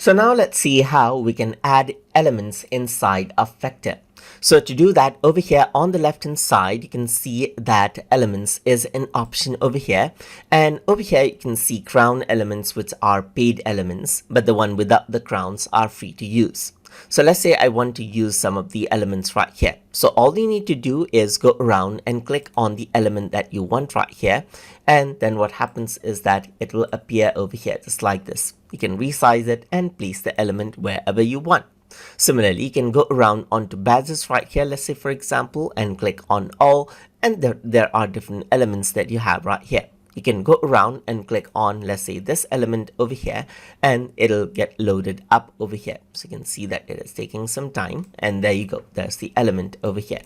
So now let's see how we can add elements inside a vector. So to do that, over here on the left hand side, you can see that elements is an option over here. And over here, you can see crown elements, which are paid elements, but the one without the crowns are free to use. So let's say I want to use some of the elements right here. So all you need to do is go around and click on the element that you want right here. And then what happens is that it will appear over here just like this. You can resize it and place the element wherever you want. Similarly, you can go around onto badges right here, let's say for example, and click on all, and there are different elements that you have right here. You can go around and click on, let's say, this element over here, and it'll get loaded up over here. So you can see that it is taking some time, and there you go. There's the element over here.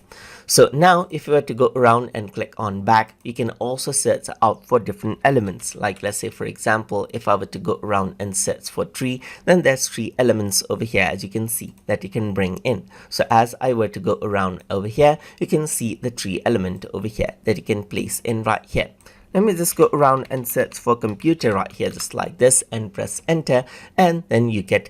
So now if you were to go around and click on back, you can also search out for different elements. Like let's say, for example, if I were to go around and search for tree, then there's three elements over here, as you can see, that you can bring in. So as I were to go around over here, you can see the tree element over here that you can place in right here. Let me just go around and search for computer right here, just like this, and press enter, and then you get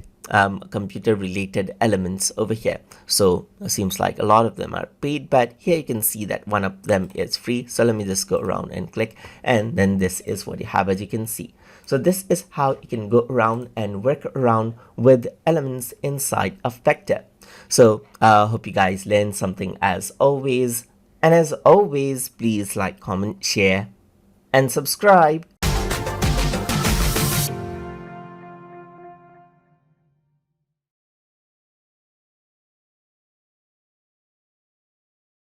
computer related elements over here. So it seems like a lot of them are paid, but here you can see that one of them is free. So let me just go around and click, and then this is what you have, as you can see. So this is how you can go around and work around with elements inside a vector. So I hope you guys learned something as always. And as always, please like, comment, share, and subscribe.